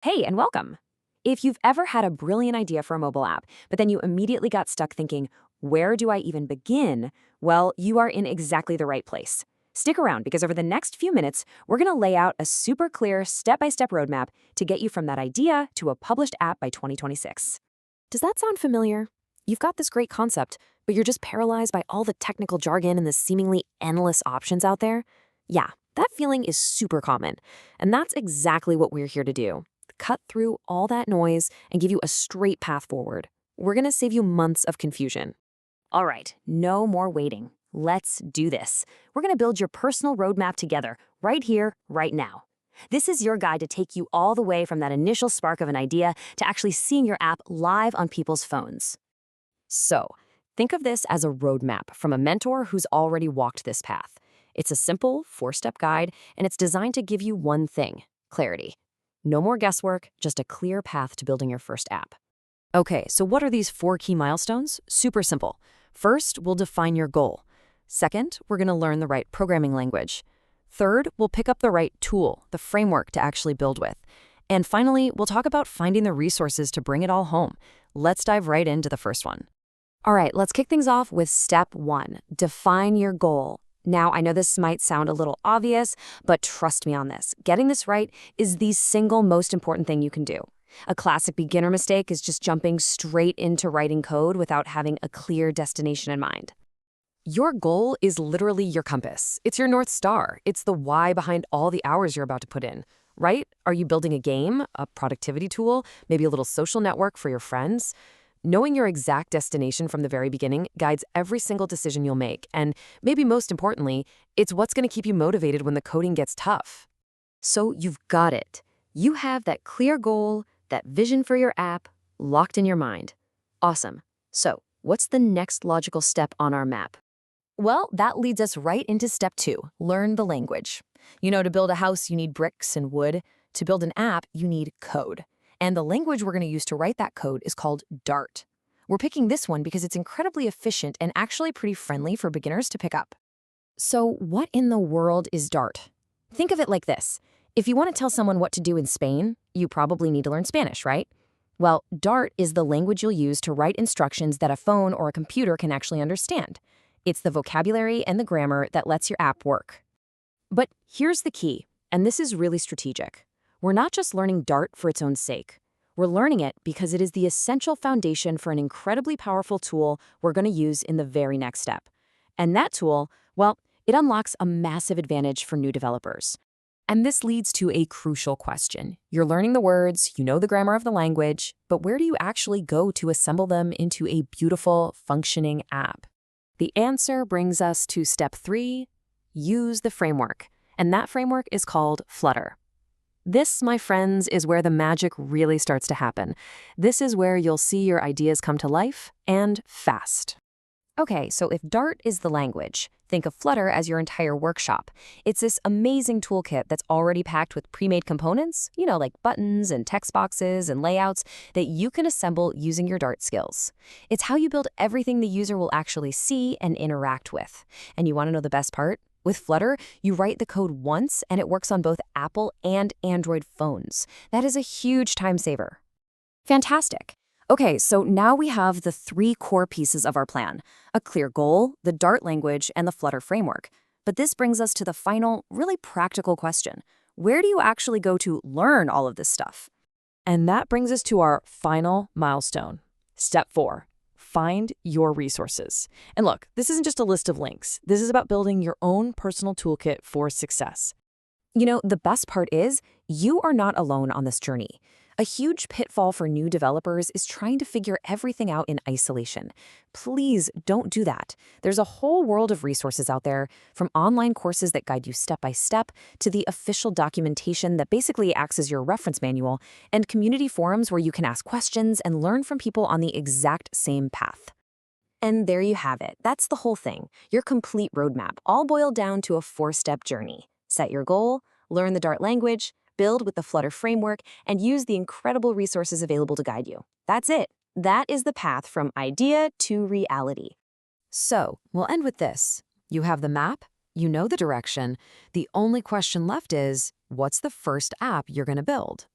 Hey, and welcome. If you've ever had a brilliant idea for a mobile app, but then you immediately got stuck thinking, where do I even begin? Well, you are in exactly the right place. Stick around because over the next few minutes, we're going to lay out a super clear step-by-step roadmap to get you from that idea to a published app by 2026. Does that sound familiar? You've got this great concept, but you're just paralyzed by all the technical jargon and the seemingly endless options out there? Yeah, that feeling is super common, and that's exactly what we're here to do. Cut through all that noise and give you a straight path forward. We're going to save you months of confusion. All right, no more waiting. Let's do this. We're going to build your personal roadmap together, right here, right now. This is your guide to take you all the way from that initial spark of an idea to actually seeing your app live on people's phones. So, think of this as a roadmap from a mentor who's already walked this path. It's a simple, four-step guide, and it's designed to give you one thing: clarity. No more guesswork, just a clear path to building your first app. Okay, so what are these 4 key milestones? Super simple. First, we'll define your goal. Second, we're going to learn the right programming language. Third, we'll pick up the right tool, the framework to actually build with. And finally, we'll talk about finding the resources to bring it all home. Let's dive right into the first one. All right, let's kick things off with step 1, define your goal. Now, I know this might sound a little obvious, but trust me on this. Getting this right is the single most important thing you can do. A classic beginner mistake is just jumping straight into writing code without having a clear destination in mind. Your goal is literally your compass. It's your North Star. It's the why behind all the hours you're about to put in, right? Are you building a game, a productivity tool, maybe a little social network for your friends? Knowing your exact destination from the very beginning guides every single decision you'll make, and maybe most importantly, it's what's going to keep you motivated when the coding gets tough. So you've got it. You have that clear goal, that vision for your app, locked in your mind. Awesome. So what's the next logical step on our map? Well, that leads us right into step 2, learn the language. To build a house, you need bricks and wood. To build an app, you need code. And the language we're going to use to write that code is called Dart. We're picking this one because it's incredibly efficient and actually pretty friendly for beginners to pick up. So what in the world is Dart? Think of it like this. If you want to tell someone what to do in Spain, you probably need to learn Spanish, right? Well, Dart is the language you'll use to write instructions that a phone or a computer can actually understand. It's the vocabulary and the grammar that lets your app work. But here's the key, and this is really strategic. We're not just learning Dart for its own sake. We're learning it because it is the essential foundation for an incredibly powerful tool we're going to use in the very next step. And that tool, well, it unlocks a massive advantage for new developers. And this leads to a crucial question. You're learning the words, you know the grammar of the language, but where do you actually go to assemble them into a beautiful, functioning app? The answer brings us to step 3, use the framework. And that framework is called Flutter. This, my friends, is where the magic really starts to happen. This is where you'll see your ideas come to life, and fast. Okay, so if Dart is the language, think of Flutter as your entire workshop. It's this amazing toolkit that's already packed with pre-made components, like buttons and text boxes and layouts that you can assemble using your Dart skills. It's how you build everything the user will actually see and interact with. And you want to know the best part? With Flutter, you write the code once and it works on both Apple and Android phones. That is a huge time saver. Fantastic. Okay, so now we have the 3 core pieces of our plan: a clear goal, the Dart language, and the Flutter framework. But this brings us to the final, really practical question. Where do you actually go to learn all of this stuff? And that brings us to our final milestone. Step 4. Find your resources. And look, this isn't just a list of links. This is about building your own personal toolkit for success. The best part is you are not alone on this journey. A huge pitfall for new developers is trying to figure everything out in isolation. Please don't do that. There's a whole world of resources out there, from online courses that guide you step by step to the official documentation that basically acts as your reference manual, and community forums where you can ask questions and learn from people on the exact same path. And there you have it. That's the whole thing. Your complete roadmap, all boiled down to a 4-step journey. Set your goal, learn the Dart language, build with the Flutter framework, and use the incredible resources available to guide you. That's it. That is the path from idea to reality. So, we'll end with this. You have the map, you know the direction. The only question left is, what's the first app you're going to build?